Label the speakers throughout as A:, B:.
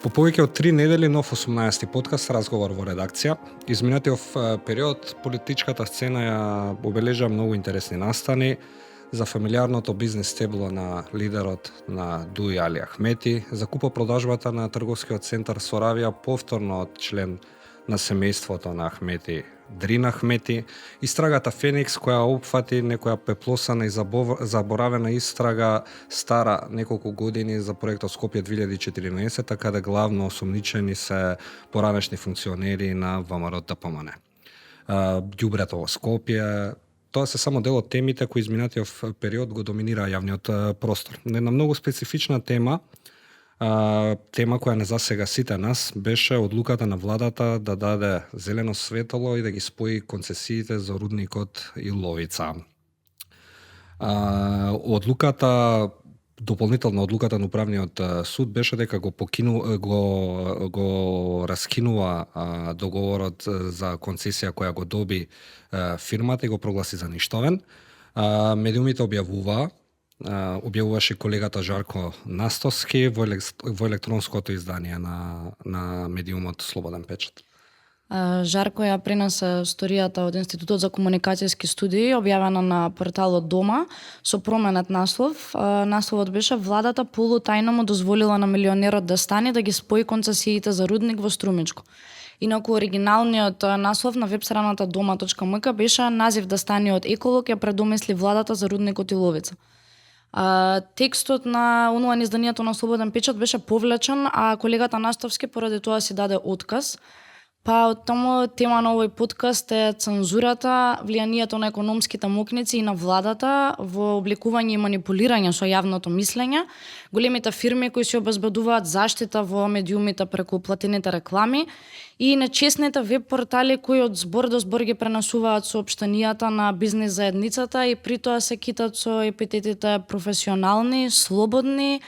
A: По повеќе од 3 недели нов 18 подкаст разговор во редакција. Изминатиот период политичката сцена ја обележа многу интересни настани за фамилиарното бизнес стебло на лидерот на Дуи Али Ахмети, за купо-продажбата на трговскиот центар Соравија повторно од член на семејството на Ахмети, Дрин Ахмети, истрагата Феникс која опфати некоја пеплосана и заборавена истрага стара неколку години за проектот Скопје 2014, каде главно осомничени се поранешни функционери на ВМРО-ДПМН. Ѓубрето во Скопје, тоа се само дел од темите кои изминатиот период го доминира јавниот простор. Една многу специфична тема, тема која не засега сите нас, беше одлуката на владата да даде зелено светло и да ги спои концесиите за рудникот Иловица. Дополнително одлуката на управниот суд беше дека го раскинува договорот за концесија која го доби фирмата и го прогласи за ништовен. Медиумите објавуваше колегата Жарко Настовски во електронското издание на медиумот Слободен печат.
B: Жарко ја пренесе сторијата од Институтот за комуникацијски студии, објавена на порталот Дома, со променет наслов. Насловот беше: владата полутајно му дозволила на милионерот да стане да ги спои концесиите за рудник во Струмичко. Инаку оригиналниот наслов на веб-страната doma.mk беше: назив да стане од еколог ја предомисли владата за рудникот Иловица. Текстот на онлайн изданието на Слободен печат беше повлечен, а колегата Настовски поради тоа си даде отказ. Па од таму тема на овој подкаст е цензурата, влијанието на економските мокници и на владата во обликување и манипулирање со јавното мислење, големите фирми кои се обезбедуваат заштита во медиумите преку платените реклами и нечесните веб портали кои од збор до збор ги пренесуваат соопштенијата на бизнес заедницата и при тоа се китат со епитетите професионални, слободни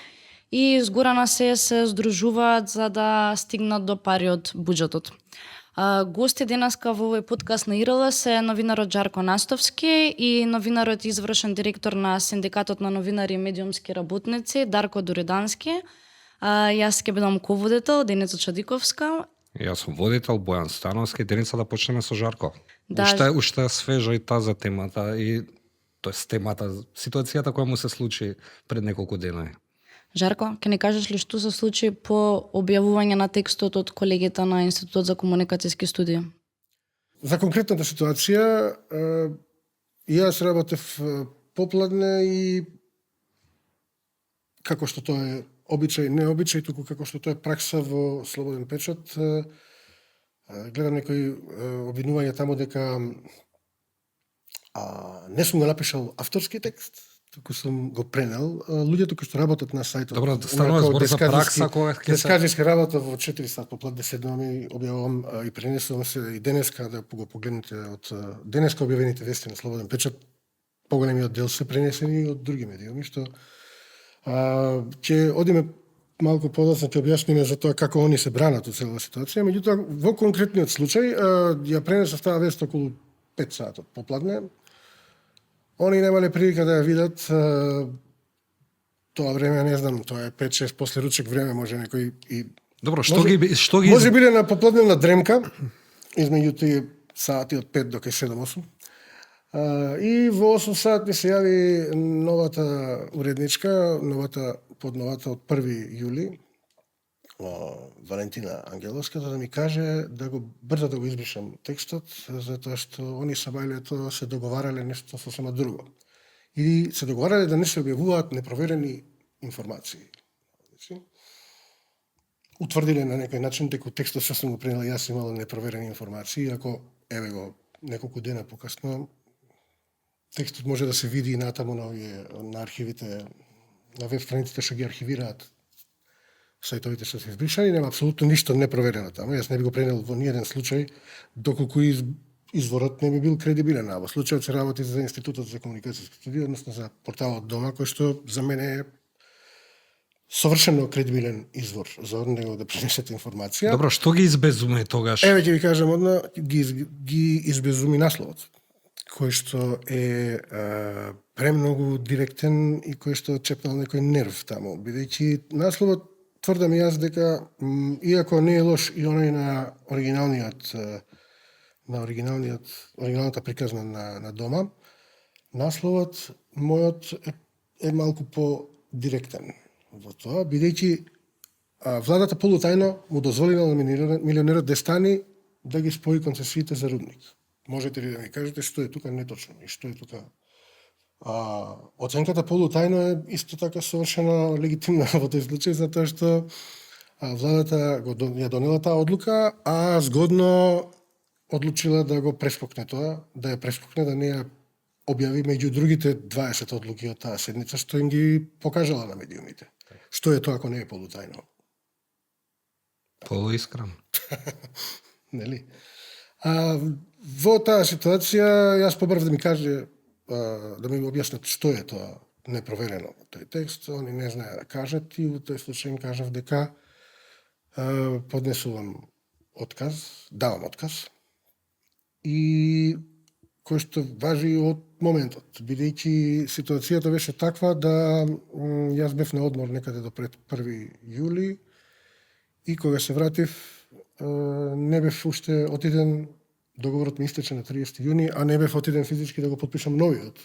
B: и згора се здружуваат за да стигнат до пари од буџетот. Гости денеска во овој подкаст на ИРЛ се новинарот Жарко Настовски и новинарот и извршен директор на Синдикатот на новинари и медиумски работници Дарко Дуридански. Јас ќе бидам ководител, Деница Чадиковска.
A: Јас сум водител Бојан Становски. Деница, да почнеме со Жарко.
B: Да.
A: Уште свежа и таза темата и темата, ситуацијата која му се случи пред неколку дена.
B: Жарко, ќе ни кажеш ли што се случи по објавување на текстот од колегите на Институтот за комуникацијски студии?
C: За конкретната ситуација, јас работев попладне и како што тоа е обичај, не обичај, туку како што тоа е пракса во Слободен печат, гледам некои обвинувања таму дека не сум го напишал авторски текст, туку сум го пренел. Луѓето кои што работат на сајтот.
A: Добро, станува збор за пракса кога ќе се
C: Дескаджиска работа во 4 сат попладне седнувам и објавувам и пренесувам се и денеска да го погледнете од денеска објавените вести на Слободен печат. Поголемиот дел се пренесени од други медиуми, што ќе одиме малку подоцна ќе објасниме за тоа како они се бранат од целата ситуација. Меѓутоа во конкретниот случај ја пренесов таа вест околу 5 сатот попладне. Они немале прилика да ја видат. Тоа време, не знам, тоа е 5-6 после ручек време, може некој и...
A: Добро, што ги...
C: Може биле на попладневна дремка, измеѓу тие сати од 5 до 7-8. И во 8 сат ми се јави новата уредничка, подновата од 1 јули, Валентина Ангеловска, да ми каже да го брзо да го избришам текстот, затоа што они сабајлето се договарале нешто сосема друго. И се договарале да не се објавуваат непроверени информации. Утврдиле на некој начин дека текстот што сум го пренел јас имал непроверени информации, ако еве го неколку дена покасно текстот може да се види и натаму на архивите, на веб страниците што ги архивираат сајтовите што се избришани, нема апсолутно ништо непроверено таму. Јас не би го пренел во ниеден случај, доколку изворот не би бил кредибилен. А во случајот се работи за Институтот за комуникацијски студии, односно за порталот Дома, кој што за мене е совршено кредибилен извор за од него да пренесете информација.
A: Добро, што ги избезуме тогаш?
C: Еве ќе ви кажам одно, ги избезуми насловот, кој што е премногу директен и кој што чепнал некој нерв таму, бидејќи насловот тврдам и јас дека иако не е лош и оној на оригиналната приказна на Дома, насловот мојот е малку по-директен во тоа, бидејќи владата полутајно му дозволила на милионерот Дестани да ги спои концесиите за рудник. Можете ли да ми кажете што е тука неточно и што е тука? Оценката полутајно е исто така совршено легитимна во тој случај, затоа што владата ја донела таа одлука, а згодно одлучила да го преспокне тоа, да ја преспокне, да не ја објави меѓу другите 20 одлуки од таа седница, што им ги покажала на медиумите. Што е тоа ако не е полутајно?
A: Полуискрен.
C: Нели? Во таа ситуација, јас побрав да ми каже, да ми објаснат што е тоа непроверено во тој текст, они не знаеа да кажат и во тој случај им кажав дека поднесувам отказ, давам отказ и кој што важи од моментот, бидејќи ситуацијата беше таква да јас бев на одмор некаде до пред 1 јули и кога се вратив не бев уште отиден, договорот ми истече на 30 јуни, а не бев отиден физички да го подпишам новиот.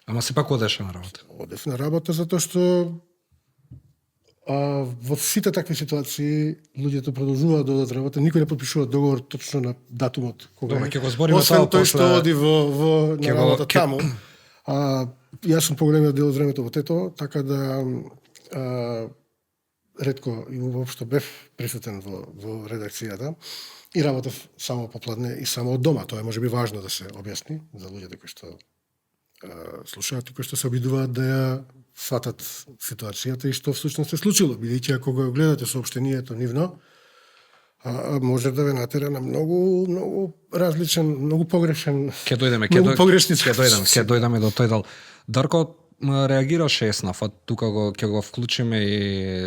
A: Ама сепак одеше на работа.
C: Одев на работа затоа што во сите такви ситуации луѓето продолжуваат да одат работа, никој не подпишува договор точно на датумот кога.
A: Добре, ќе го збориме
C: освен
A: тоа
C: тој што
A: после.
C: оди во на работа таму. Јас сум поголемиот дел од времето во Тетово, така да ретко и уопшто бев присутен во редакцијата и работев само попладне и само од дома. Тоа е можеби важно да се објасни за луѓето кои што слушаат и кои што се обидуваат да ја сватат ситуацијата и што всушност се случило, бидејќи ако го гледате соопштението нивно, може да ве натера на многу различен, многу погрешен.
A: Ќе дојдеме,
C: погрешни
A: ќе дојдеме до тој дел. Дарко реагираше Еснав, тука ќе го вклучиме и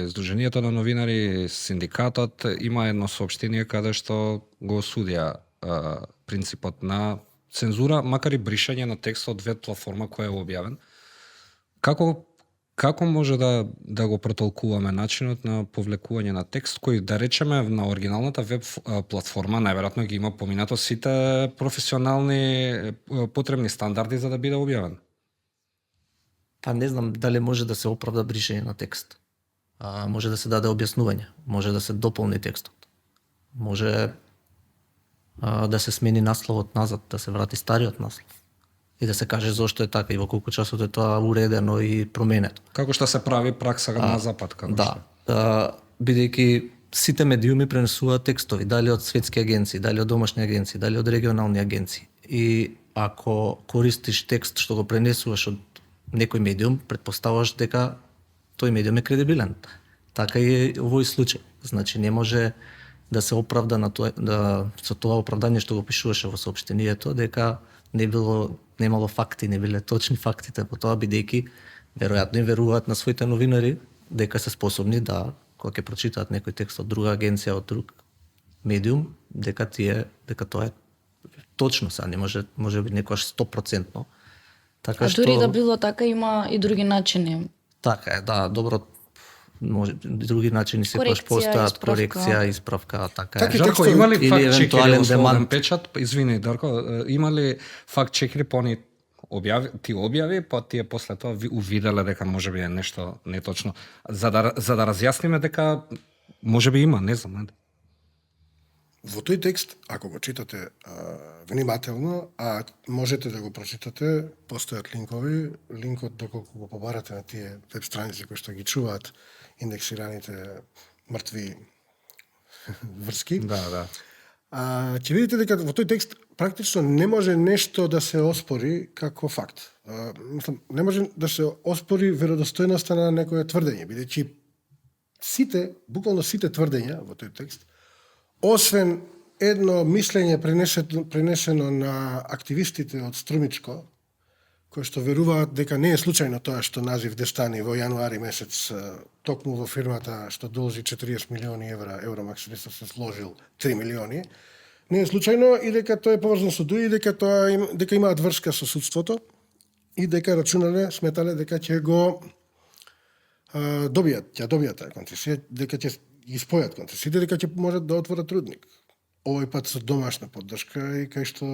A: Сдруженијето на новинари, синдикатот, има едно соопштение каде што го осудија принципот на цензура, макар и бришање на текстот веб платформа која е објавен. Како може да го протолкуваме начинот на повлекување на текст кој, да речеме, на оригиналната веб платформа најверојатно ги има поминато сите професионални потребни стандарди за да биде објавен?
D: Па не знам дали може да се оправда бришање на текст. Може да се даде објаснување, може да се дополни текстот. Може да се смени насловот назад, да се врати стариот наслов. И да се каже зошто е така и во колку часот е тоа уредено и променето.
A: Како што се прави пракса на запад, како
D: да, бидејќи сите медиуми пренесуваат текстови, дали од светски агенции, дали од домашни агенции, дали од регионални агенции. И ако користиш текст што го пренесуваш од некој медиум, претпоставуваш дека тој медиум е кредибилен. Така и овој случај. Значи не може да се оправда на тоа, со тоа оправдање што го пишуваше во соопштението, дека немало факти, не биле точни фактите по тоа, бидејќи веројатно им веруваат на своите новинари дека се способни да, кога ќе прочитаат некој текст од друга агенција, од друг медиум, дека тоа е точно, сега не може би некојаш 100%. Така
B: а дури да било така, има и други начини.
D: Така е, да, добро, може други начини секогаш постојат, корекција, исправка, така е.
A: Дарко, има ли факт чекери
D: демант
A: печат? Извини, Дарко, има ли факт чекери по ни ти објави, па тие после тоа увиделе дека можеби е нешто неточно, за да разјасниме дека можеби има, не знам.
C: Во тој текст, ако го читате внимателно, а можете да го прочитате, постојат линкови, линкот доколку го побарате на тие веб страници кои што ги чуваат индексираните мртви врски.
A: Да.
C: Ќе видите дека во тој текст практично не може нешто да се оспори како факт. Не може да се оспори веродостојноста на некое тврдење, бидејќи буквално сите тврдења во тој текст, освен едно мислење пренесено на активистите од Струмичко, кои што веруваат дека не е случајно тоа што назив Дестани во јануари месец, токму во фирмата што должи 40 милиони евра, Евромакс се сложил 3 милиони, не е случајно и дека тоа е поврзано со ДУИ, дека имаат врска со судството и дека рачунале, сметале дека ќе го добијат таа концесија, дека ќе ги спојат концесиите, дека ќе можат да отворат рудник. Овој пат со домашна поддршка и кај што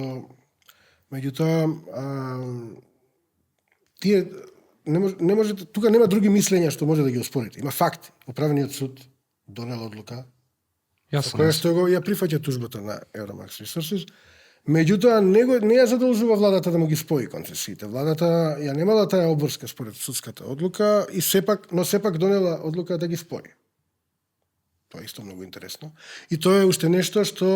C: меѓутоа тие не може, тука нема други мислења што може да ги оспорите. Има факти. Управниот суд донел одлука со која што ја прифаќа тужбата на Euromax Resources. Меѓутоа не ја задолжува владата да му ги спои концесиите. Владата ја немала таа обврска според судската одлука и сепак донела одлука да ги спои. Тоа е исто многу интересно. И тоа е уште нешто што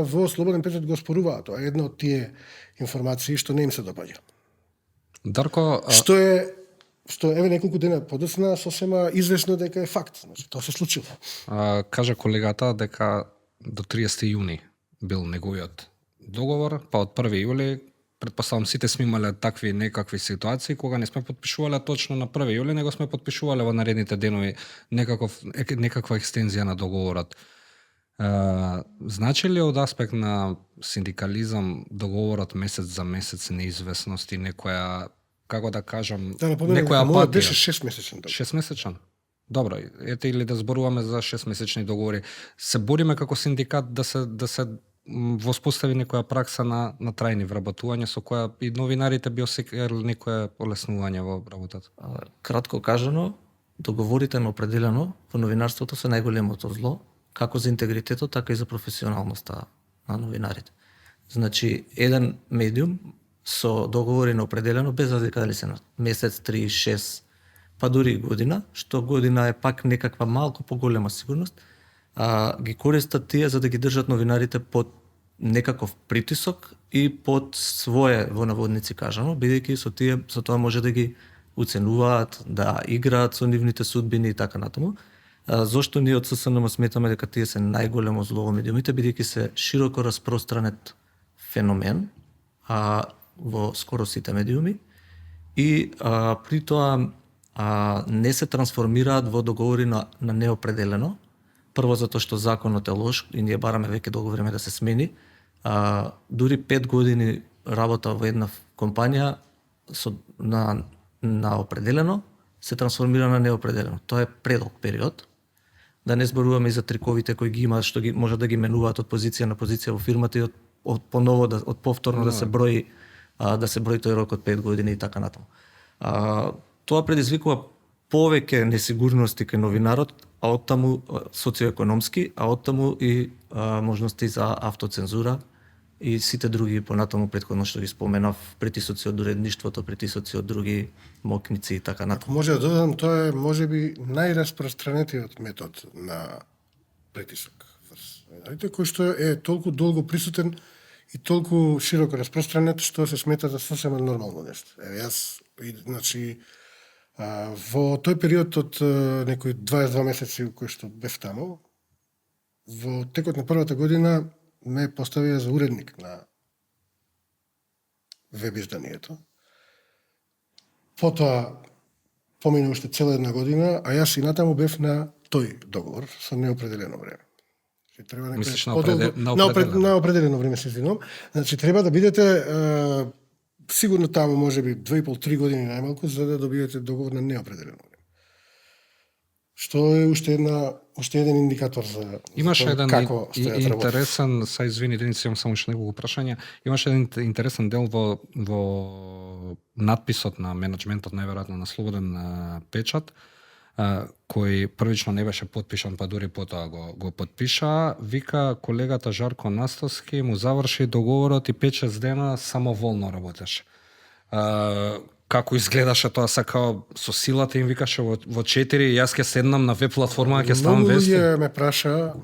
C: во Слободен печат го споруваат. Тоа е една од тие информации што не им се допаѓа.
A: Дарко,
C: Што еве неколку дена подоцна сосема известно дека е факт. Значи, тоа се случило.
A: кажа колегата дека до 30 јуни бил неговиот договор, па од 1 јули, предпоставам сите сме имале такви некакви ситуации кога не сме подпишувале точно на 1 јули, него сме подпишувале во наредните денови некаква екстензија на договорот. Значи ли од аспект на синдикализам договорот месец за месец неизвестност и некоја, како да кажам, некоја апатија?
C: Беше 6-месечен договор.
A: 6-месечен? Добро, ете или да зборуваме за 6-месечни договори. Се бориме како синдикат да се воспостави некоја пракса на трајни вработување со која и новинарите би осекали некоја олеснување во работата.
D: Кратко кажано, договорите на определено во новинарството се најголемото зло, како за интегритетот, така и за професионалноста на новинарите. Значи, еден медиум со договори на определено, без разлика дали се на месец, 3, 6, па дури и година, што година е пак некаква малку поголема сигурност, ги користат тие за да ги држат новинарите под некаков притисок и под свое, во наводници кажано, бидејќи со тоа може да ги уценуваат, да играат со нивните судбини и така натаму. Зошто ние од ССНМ сметаме дека тие се најголемо зло во медиумите, бидејќи се широко распространет феномен во скоро сите медиуми и при тоа не се трансформираат во договори на неопределено. Прво затоа што законот е лош и ние бараме веќе долго време да се смени. Дури 5 години работа во една компанија на определено се трансформира на неопределено. Тоа е предолг период. Да не зборуваме и за триковите кои ги имаат, што може да ги менуваат од позиција на позиција во фирмата и од повторно да се брои тој рок од 5 години и така натаму. Тоа предизвикува повеќе несигурности кај новинарот, а оттаму социоекономски, а оттаму и можности за автоцензура и сите други понатаму претходно што ги споменав, притисоци од уредништвото, притисоци од други мокници и така натаму.
C: Може да додам, тоа е можеби најраспространетиот метод на притисок. Кој што е толку долго присутен и толку широко распространет што се смета за сосема нормално нешто. Јас, значи, во тој период од некои 22 месеци кој што бев таму, во текот на првата година ме поставија за уредник на веб изданието. Потоа помина уште цела една година, а јас и натаму бев на тој договор со неопределено време. Треба
A: мислиш
C: на определено време, се извинувам. Значи треба да бидете сигурно таму можеби 2,5-3 години најмалку за да добиете договор на неопределено време. Што е уште еден индикатор за
A: имаше еден
C: како стојат
A: интересен, са извини, Денице, имам само уште неколку прашања. Имаше еден интересен дел во надписот на менеджментот, најверојатно на Слободен печат, кој првично не беше подпишан, па дури потоа го подпиша. Вика колегата Жарко Настоски му заврши договорот и 5-6 дена самоволно работеше. Како изгледаше тоа, сака со силата им викаше во 4, јас ќе седнам на веб платформа, ќе ставам вести.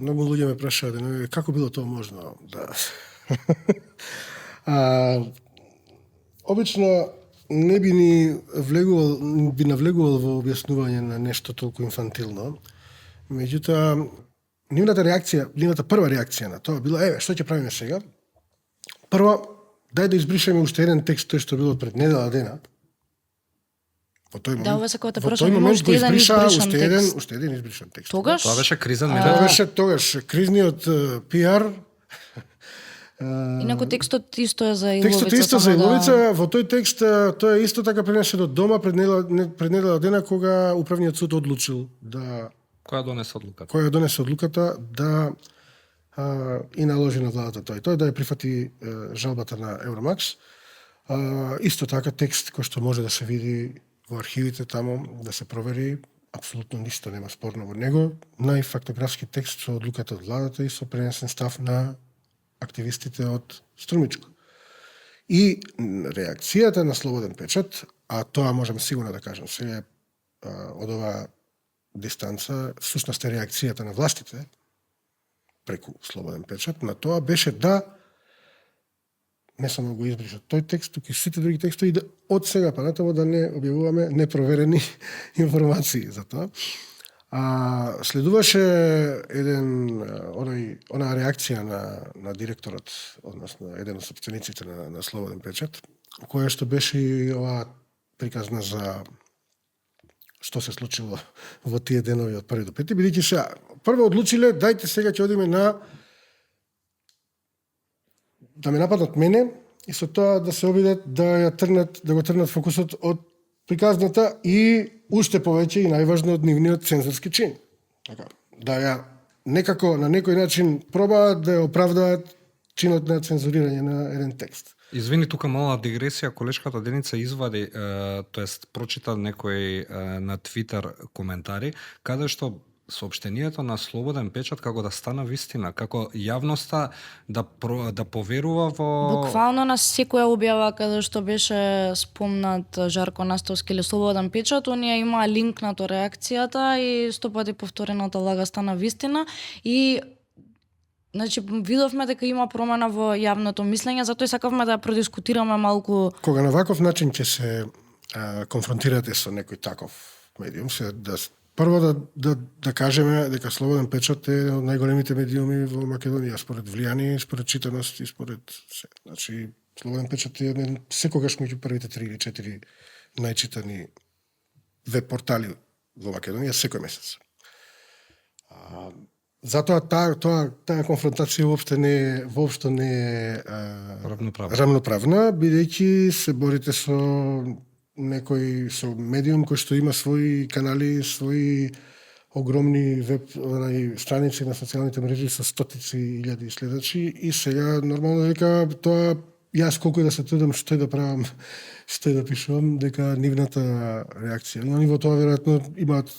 C: Многу луѓе ме праша како било тоа можно. Да. Обично не би навлегувал во објаснување на нешто толку инфантилно. Меѓутоа, нивната прва реакција на тоа била, еве, што ќе правиме сега? Прво, дај да избришеме уште еден текст, тој што бил од пред недела дена. Во тој момент,
B: Да, ова сакав да
C: во
B: прашам,
C: тој
B: има
C: момент
B: уште
C: го
B: еден
C: избриша
B: избришан текст.
C: уште еден избришан текст.
B: Тогаш?
A: Тоа беше кризен
C: Тоа
A: недела.
C: беше тогаш кризниот пиар.
B: Инаку текстот исто е за Иловица.
C: Текстот е исто
B: само
C: за
B: да-
C: Иловица, во тој текст тоа е исто така пренесено од дома пред недела дена кога управниот суд одлучил да
A: Која донесе одлуката?
C: која донесе одлуката да и наложи на владата тој да ја прифати жалбата на Евромакс. Исто така текст кој што може да се види во архивите таму, да се провери, апсолутно ништо нема спорно во него. Најфактографски текст со одлуката од владата и со пренесен став на активистите од Струмичко. И реакцијата на Слободен печат, а тоа можам сигурно да кажам сега од оваа дистанца, всушност е реакцијата на властите преку Слободен печат, на тоа беше да не само го избришат тој текст, туку и сите други текстови, да од сега па натаму да не објавуваме непроверени информации за тоа. Следуваше она реакција на директорот, односно еден од собствениците на Слободен печат, која што беше и оваа приказна за што се случило во тие денови од 1 до 5, бидејќи се прво одлучиле дајте сега ќе одиме на да ме нападнат мене и со тоа да се обидат да го трнат фокусот од приказната и уште повеќе и најважно од нивниот цензорски чин. Така, да ја некако на некој начин пробаат да ја оправдаат чинот на цензурирање на еден текст.
A: Извини, тука мала дигресија, колешката Деница извади, тоест прочита некој на Твитер коментари, каде што соопштението на Слободен печат како да стана вистина, како јавноста да поверува во...
B: Буквално на секоја објава каде што беше спомнат Жарко Настовски или Слободен печат, оние имаа линк на тоа реакцијата и 100 пати повторената лага стана вистина и значи видовме дека има промена во јавното мислење, затоа и сакавме да ја продискутираме малку.
C: Кога на ваков начин ќе се конфронтирате со некој таков медиум, прво да кажеме дека Слободен печат е еден од најголемите медиуми во Македонија според влијание, според читаност и според се. Значи Слободен печат е еден секогаш меѓу првите 3 или 4 најчитани веб портали во Македонија секој месец. Затоа таа конфронтација воопшто не е рамноправна, бидејќи се борите со медиум кој што има своји канали, своји огромни веб страници на социјалните мрежи со стотици илјади следачи и сега нормално дека тоа јас колку и да се трудам што да правам, што да пишувам, дека нивната реакција на ниво тоа веројатно имаат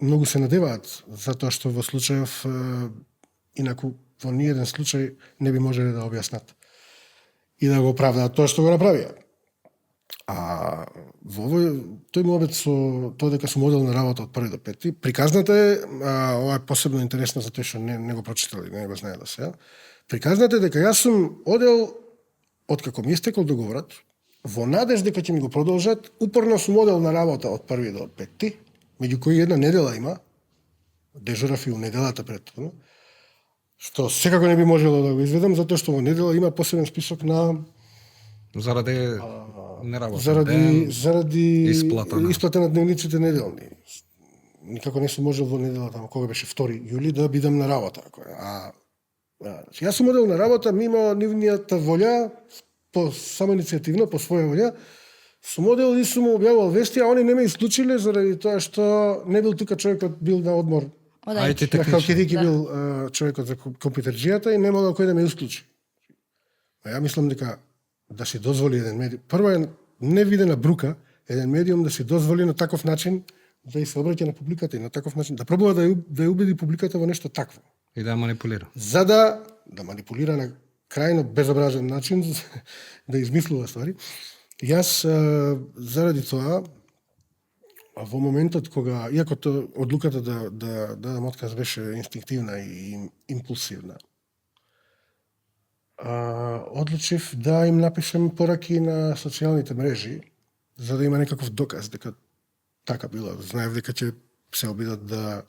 C: многу се надеваат затоа што во случајов инаку во ниеден случај не би можеле да објаснат и да го оправдаат тоа што го направија. А во тој момент со тоа дека сум одел на работа од 1 до 5, приказната е, ова е посебно интересно за тоа што не го прочитали, не го знае до сега. Приказната е дека јас сум одел откако ми истекол договорот, во надеж дека ќе ми го продолжат, упорно сум одел на работа од 1 до 5, меѓу кои една недела има, дежурав и у неделата претходно, што секако не би можело да го изведам, затоа што во недела има посебен список на
A: заради неработен
C: заради
A: исплата
C: на дневниците неделни. Никако не сум можел во недела таму кога беше 2 јули да бидам на работа. Јас сум одел на работа мимо нивнијата волја, по самоиницијативно, по своја волја, сум одел и сум објавувал вести, а они не ме исклучиле заради тоа што не бил тука човекот, бил на одмор. На Халкидики бил човекот за компјутерџијата и не можел кој да ме исклучи. Ја мислам дека да си дозволи еден медиум, прво е невидена брука, еден медиум да си дозволи на таков начин да и се обраќа на публиката и на таков начин, да пробува да ја убеди публиката во нешто такво.
A: И да ја манипулира.
C: За да манипулира на крајно безобразен начин, да измислува ствари. Јас заради тоа, во моментот кога, иако одлуката да дадам отказ беше инстинктивна и импулсивна, одлучив да им напишем пораки на социјалните мрежи, за да има некаков доказ дека така било. Знаев дека ќе се обидат да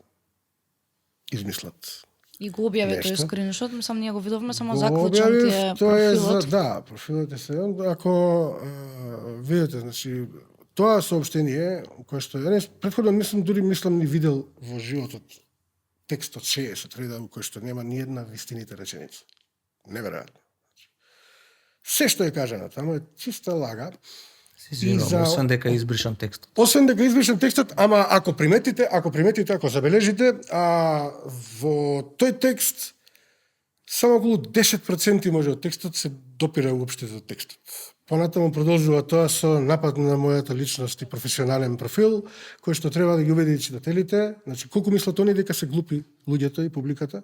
C: измислат
B: И го објави тој
C: Нешто.
B: скриншот, мислам ние го видовме, само
C: Го
B: заклучен ти е
C: објавив, тоа е за,
B: профилот.
C: да, профилот е се. Ако видите, значи, тоа соопштение, кое што ја претходно мислам ни видел во животот текстот 60 реда, кој што нема ни една вистинита реченица. Неверојатно. Се што е кажано таму е чиста лага.
D: Се извинувам, освен дека е избришан текстот.
C: Освен дека избришам текстот, ама ако приметите, ако забележите, во тој текст само околу 10% може од текстот се допира уопште до текстот. Понатаму продолжува тоа со напад на мојата личност и професионален профил, кој што треба да ги убеди читателите, значи колку мислат они дека се глупи луѓето и публиката,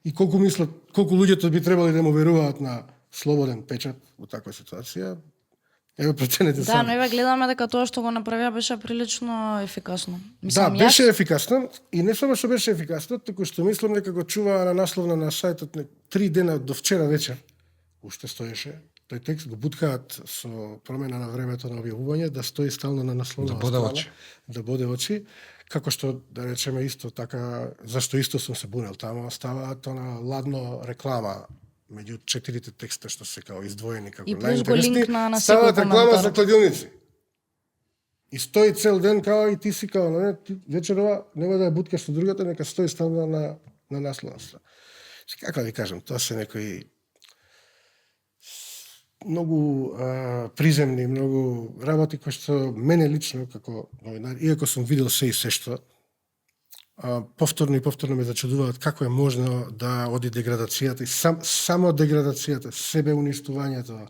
C: и колку луѓето би требали да му веруваат на слободен печат во таква ситуација. Еве проценете
B: Да,
C: сами.
B: но еве гледаме дека тоа што го направија беше прилично ефикасно.
C: Да, беше ефикасно и не само што беше ефикасно, туку што мислам дека го чуваа на насловна на сајтот 3 дена до вчера вечер. Уште стоеше. Тој текст го буткаат со промена на времето на објавување да стои стално на насловна
A: Да боде очи.
C: Да боде очи. Како што, да речеме исто така, зашто исто сум се бунел, таму ставаат она ладно реклама меѓу 4 текста што се као издвоени како
B: И плюс го
C: најинтересни,
B: линкна на секој
C: ставаат реклама
B: коментар.
C: за кладилници. И стои цел ден као и ти си као, не, ти вечерова нема да ја буткаш со другата, нека стои ставна на насловната. Како ви кажам, тоа се некои многу приземни, многу работи кои што мене лично како новинар, иако сум видел се и се што, повторно ме зачудуваат како е можно да оди деградацијата и само деградацијата, себе уништувањето,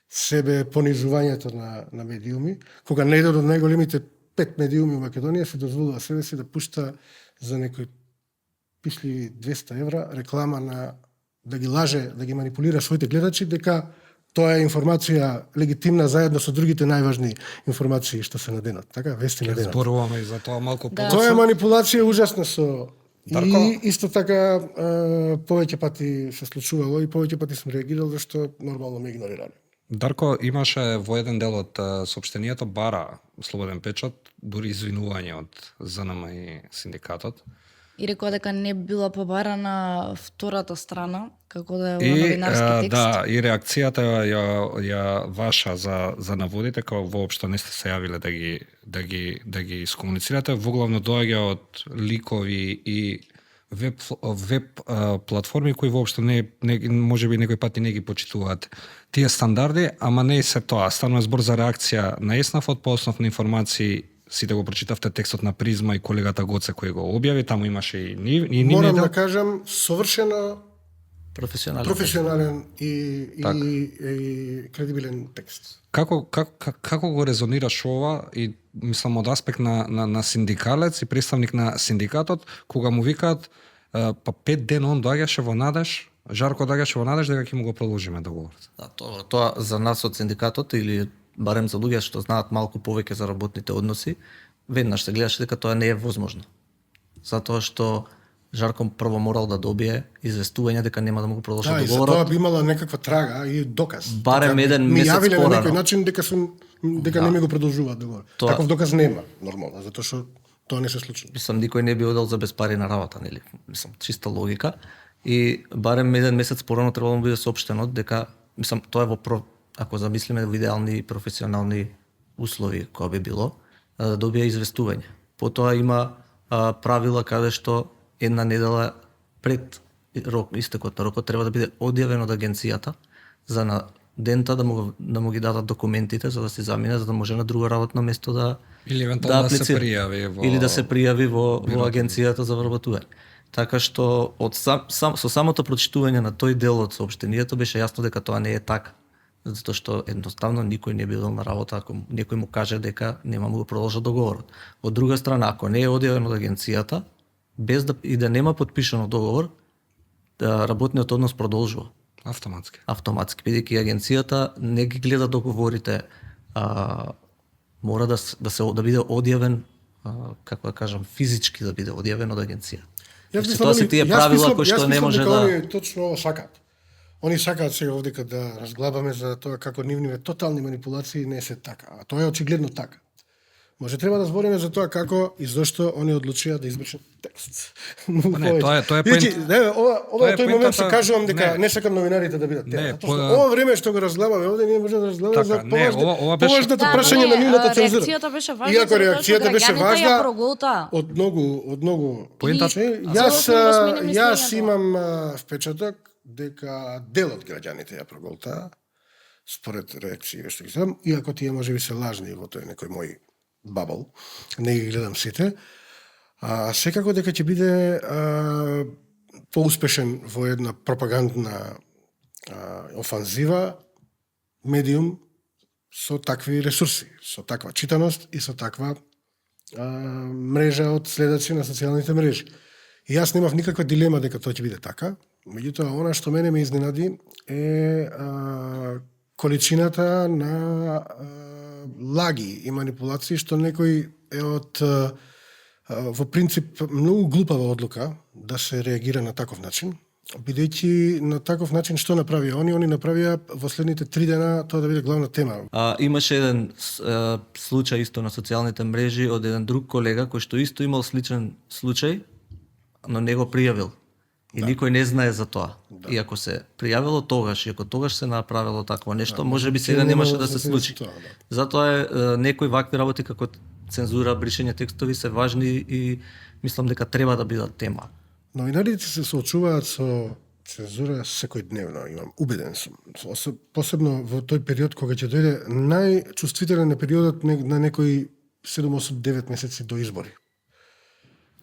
C: себе понижувањето на медиуми, кога не еден од најголемите 5 медиуми во Македонија се дозволува себе си да пушта за некои пишли 200 евра реклама да ги лаже, да ги манипулира своите гледачи дека тоа е информација легитимна заедно со другите најважни информации што се на денот, така, вести на денот.
A: Зборуваме и за тоа малку
B: Да.
C: Тоа е
A: подоцна.
C: манипулација ужасна со
A: Дарко?
C: и исто така повеќе пати се случувало и повеќе пати сум реагирал зашто нормално ме игнорирале.
A: Дарко, имаше во еден дел од соопштението бара слободен печат, дури извинување од ЗНМ и синдикатот.
B: И рекоа дека не била побарана втората страна, како да е во
A: И
B: новинарски текст.
A: да, и реакцијата ја ваша за наводите кога воопшто не сте се јавиле да ги искомуницирате, воглавно доаѓа од ликови и веб платформи кои воопшто не можеби некој пат и не ги почитуваат тие стандарди, ама не и се тоа. Станува збор за реакција на Еснавот по основ на информации. Сите го прочитавте текстот на Призма и колегата Гоце кој го објави, таму имаше и ни
C: Морам
A: недел.
C: да кажам совршено професионален и кредибилен текст.
A: Како го резонираш ова и мислам од аспект на синдикалец и представник на синдикатот кога му викаат па 5 дена он доаѓаше во надеж, Жарко доаѓаше во надеж дека ќе му го продолжиме договорот.
D: Да, тоа за нас од синдикатот или барем за луѓе што знаат малку повеќе за работните односи, веднаш се гледаше дека тоа не е возможно. Затоа што Жарко прво морал да добие известување дека нема да му го продолжи
C: Да, и за
D: договорот.
C: тоа би имала некаква трага и доказ.
D: Барем еден
C: ми
D: месец
C: јавиле на
D: порано.
C: некој начин дека не ми го продолжуваат договор.
D: Тоа-
C: Таков доказ нема, нормално, затоа што тоа не се случи.
D: Мислам, никој не би одел за без пари на работа, нели? Мислам, чиста логика. И барем еден месец порано требало да биде соопштено дека, мислам, тоа е ако замислиме во идеални професионални услови која би било, да добие известување. Потоа има правила каде што една недела пред истекот на рокот треба да биде одјавен од агенцијата за на дента да му ги дадат документите за да се замине, за да може на друго работно место да
A: Или евентуално да се
D: аплицира.
A: пријави во
D: Или да се пријави во агенцијата за вработување. Така што со самото прочитување на тој дел од соопштението беше јасно дека тоа не е така. Затоа што едноставно никој не бил на работа ако некој му каже дека нема му го продолжа договорот. Од друга страна, ако не е одјавен од агенцијата, без да нема подпишано договор, работниот однос продолжува автоматски, бидејќи агенцијата не ги гледа договорите, мора да биде одјавен, како да кажам, физички да биде одјавен од агенцијата. Тоа се тие правила кои што не може да...
C: Они точно ово сакаат. Они сакаат сега овдека да разглабаме за тоа како нивните тотални манипулации не се така. А тоа е очигледно така. Може треба да збориме за тоа како и зошто они одлучија да избришат текст.
A: Не, тоа е
C: Значи, ова тој момент се кажувам дека не сакам новинарите да бидат тема. Затоа што ова време што го разгледаме овде ние можеме да разгледаме за поважното прашање на нивната цензура.
B: Реакцијата беше важна.
C: Иако реакцијата беше важна
B: од
C: многу јас имам впечаток дека дел од граѓаните ја проголтаа според реакции што ги сам, иако тие можеби се лажни во тој некој мој бабл, не ги гледам сите, секако дека ќе биде поуспешен во една пропагандна офанзива медиум со такви ресурси, со таква читаност и со таква мрежа од следачи на социјалните мрежи. И јас немав никаква дилема дека тоа ќе биде така, меѓутоа она што мене ме изненади е количината на лаги и манипулации што некој е од во принцип многу глупава одлука да се реагира на таков начин, бидејќи на таков начин што направија они направија во следните 3 дена тоа да биде главна тема.
D: Имаше еден случај исто на социјалните мрежи од еден друг колега кој што исто имал сличен случај, но не го пријавил. И никој не знае за тоа. И ако се пријавило тогаш, и ако тогаш се направило такво нешто, можеби сега немаше да се случи. Затоа е некои вакви работи како цензура, бришење текстови се важни и мислам дека треба да бидат тема.
C: Новинарите се соочуваат со цензура секојдневно, имам убеден сум. Посебно во тој период кога ќе дојде најчувствителен е периодот на некои 7-8-9 месеци до избори.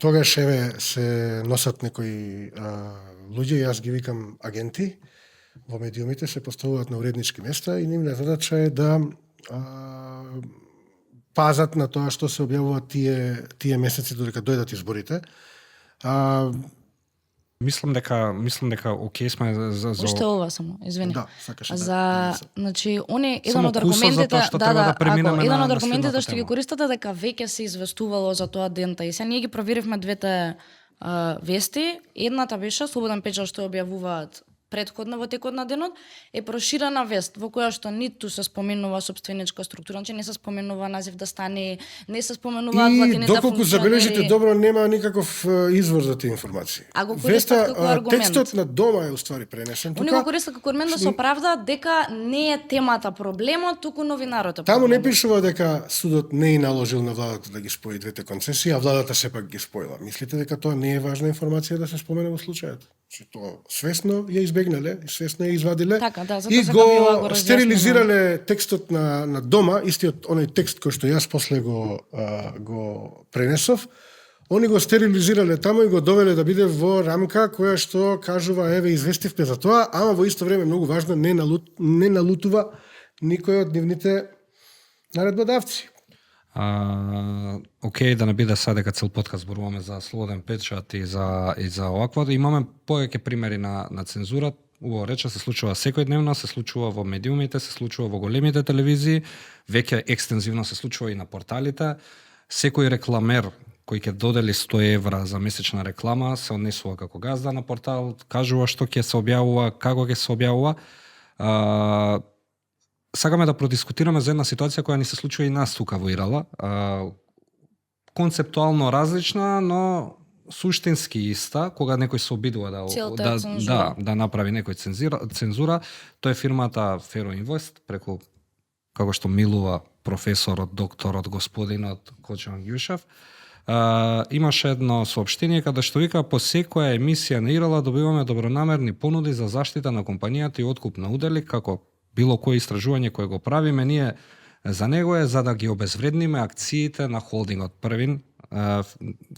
C: Тогаш еве се носат некои луѓе, јас ги викам агенти, во медиумите се поставуваат на уреднички места и нивна задача е да пазат на тоа што се објавуваат тие месеци додека дојдат изборите.
A: Мислам дека окей сме за
B: Уште ова само, извини.
C: Да, сакаше
B: значи, еден од аргументите, еден од аргументите што ги користате дека веќе се известувало за тоа дента и се ние ги проверивме двете вести. Едната беше Слободен печат што објавуваат претходно во текот на денот, е проширена вест во која што ниту се споменува сопственичка структура, значи не се споменува назив да стане, не се споменуваат владините функционери.
C: И доколку забележите добро, нема никаков извор за тие информации.
B: А го користат како аргумент.
C: Текстот на дома е уствари пренесен тука.
B: Они го користат како аргумент да се оправдаат дека не е темата проблемот, туку новинарот е проблемот.
C: Таму не пишува дека судот не е наложил на владата да ги спои двете концесии, а владата сепак ги споила. Мислите дека тоа не е важна информација да се спомене во случајот? Че тоа свесно ја избегнале, свесно ја извадиле и го стерилизирале текстот на дома, истиот оној текст кој што јас после го пренесов, они го стерилизирале таму и го довеле да биде во рамка која што кажува еве известивме за тоа, ама во исто време многу важно не налутува никој од нивните наредбодавци.
A: Окей, да не биде сега дека цел подкаст зборуваме за Слободен печат и за овакво. Имаме повеќе примери на цензура. Убаво рече, се случува секојдневно, се случува во медиумите, се случува во големите телевизии, веќе екстензивно се случува и на порталите. Секој рекламер кој ќе додели 100 евра за месечна реклама се однесува како газда на портал, кажува што ќе се објавува, како ќе се објавува. Сакаме да продискутираме за една ситуација која ни се случува и нас тука во Ирала. Концептуално различна, но суштински иста, кога некој се обидува да направи некој цензура, тоа е фирмата Fero Invest, преку како што милува професорот, докторот, господинот Коџан Јушев. Имаше едно соопштение каде што вика: по секоја емисија на Ирала добиваме добронамерни понуди за заштита на компанијата и откуп на удели, како било кое истражување кое го правиме ние за него е за да ги обезвредниме акциите на холдингот. Првин,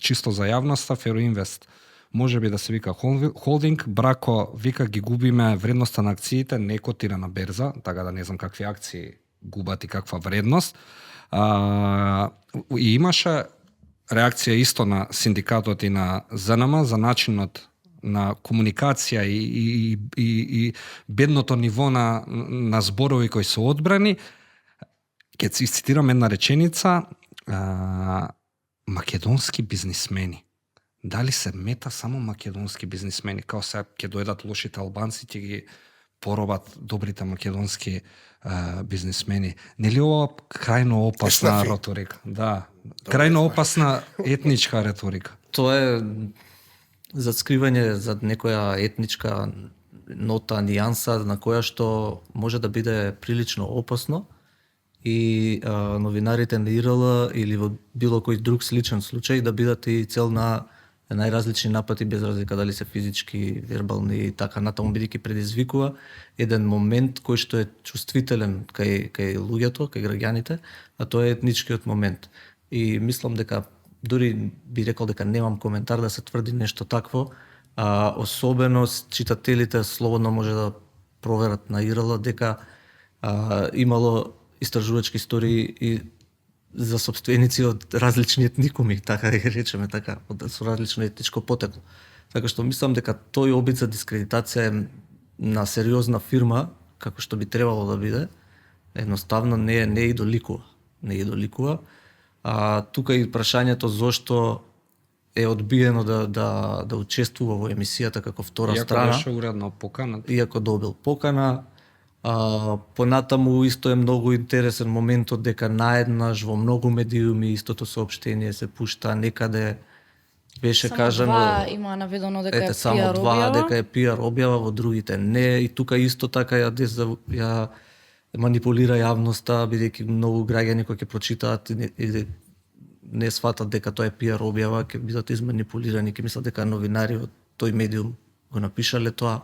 A: чисто за јавноста, Fero Invest може би да се вика холдинг, Брако вика ги губиме вредноста на акциите, не котира на берза, така да не знам какви акции губат и каква вредност. И имаше реакција исто на синдикатот и на ЗНМ за начинот на комуникација и бедното ниво на зборови кои се одбрани. Ќе си цитирам една реченица: македонски бизнисмени. Дали се мета само македонски бизнисмени? Као сега ќе дојдат лошите албанци, ќе ги поробат добрите македонски бизнисмени. Нели ова крајно опасна
C: Еснафи.
A: реторика? Да, крајно опасна етничка реторика.
D: Тоа е за скривање за некоја етничка нота, нијанса на која што може да биде прилично опасно и новинарите на ИРЛ или во било кој друг сличен случај да бидат и цел на најразлични напади без разлика дали се физички, вербални и така натаму, бидејќи предизвикува еден момент кој што е чувствителен кај луѓето, кај граѓаните, а тоа е етничкиот момент. И мислам дека дури би рекол дека немам коментар да се тврди нешто такво, особено читателите слободно може да проверат на ИРЛ дека имало истражувачки истории и за сопственици од различни етникуми, така да ги речеме така, со различно етничко потекло. Така што мислам дека тој обид за дискредитација е на сериозна фирма, како што би требало да биде, едноставно не идоликува. Не идоликува. Тука и прашањето зошто е одбиено да учествува во емисијата како втора страна.
A: Иако беше уредно поканат.
D: Иако добил покана. Понатаму исто е многу интересен моментот дека наеднаш во многу медиуми истото соопштение се пушта некаде беше
B: Само
D: кажано
B: два има наведено дека е
D: само
B: PR
D: два
B: објава.
D: дека е PR објава, во другите не, и тука исто така ја манипулира јавноста, бидејќи многу граѓани кои ќе прочитаат и не сватат дека тоа е PR објава, ќе бидат изманипулирани, ќе мислат дека новинари од тој медиум го напишале тоа.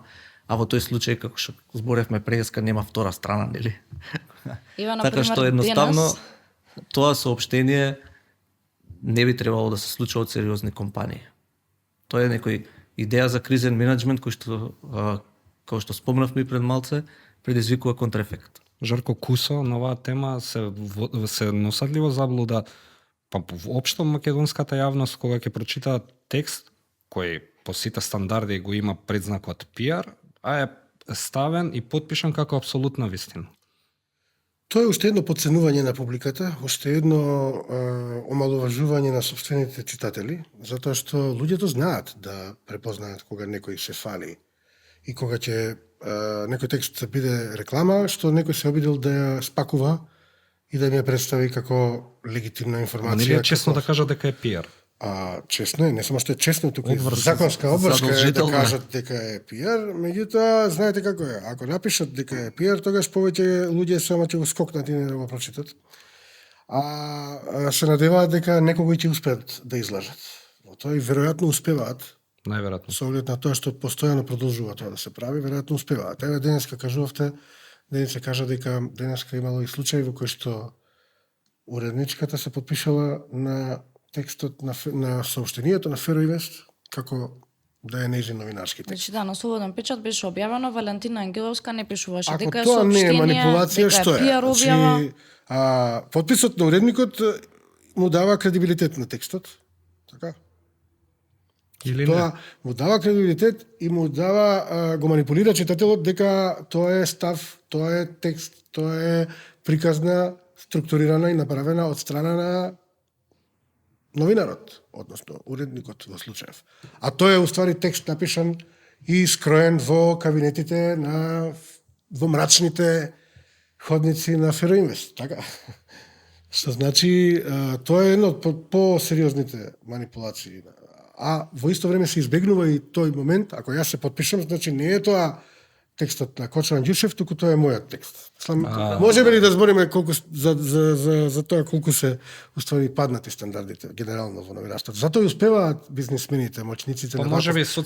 D: А во тој случај, како што зборевме преска, нема втора страна, нели?
B: Ива,
D: Така
B: например,
D: што едноставно
B: денес,
D: тоа соопштение не би требало да се случува од сериозни компании. Тоа е некој идеја за кризен менеджмент кој што, како што спомнавме пред малце, предизвикува контраефект.
A: Жарко Кусо на оваа тема се носат ли во заблуда, па воопшто македонската јавност кога ќе прочитаат текст кој по сите стандарди го има предзнакот PR, а е ставен и подпишан како апсолутна вистина.
C: Тоа е уште едно подценување на публиката, уште едно омаловажување на собствените читатели, затоа што луѓето знаат да препознаат кога некој се фали и кога ќе некој текст биде реклама, што некој се обидел да ја спакува и да ми ја представи како легитимна информација.
A: Нели е честно да кажа дека е PR?
C: Честно е, не само што е честно, туку и
A: Обврска,
C: законска обврска е да
D: задолжително е.
C: кажат дека е PR, меѓутоа знаете како е. Ако напишат дека е PR, тогаш повеќе луѓе само ќе го скокнат и не да го прочитат. Се надеваат дека некогој ќе успеат да излажат. Но тоа и веројатно успеваат,
A: Најверојатно.
C: со оглед на тоа што постојано продолжува тоа да се прави, веројатно успеваат. Еве денеска кажувавте, денеска кажа дека денеска имало и случај во кој што уредничката се подпишала на текстот на сообщението на Фероинвест како да е нејзин новинарски текст.
B: Значи да, на Слободен печат беше објавено, Валентина Ангеловска не пишуваше
C: Ако
B: дека е
C: тоа не е
B: соопштение,
C: манипулација,
B: дека
C: што е?
B: PR објава.
C: Значи, подписот на уредникот му дава кредибилитет на текстот. Така?
A: Или
C: Тоа
A: не?
C: му дава кредибилитет и му дава, го манипулира читателот дека тоа е став, тоа е текст, тоа е приказна, структурирана и направена од страна на новинарот, односно уредникот во случајов. А тоа е уствари текст напишан и скроен во кабинетите во мрачните ходници на Фероинвест, така? Што значи, тоа е едно од по-сериозните манипулации. А во исто време се избегнува и тој момент, ако јас се подпишам, значи не е тоа текстот на Кочо Анѓушев, туку тоа е мојот текст. Можеме ли да збориме колку за тоа колку се уствари паднати стандардите генерално во новинарството? Затоа и успеваат бизнисмените, моćниците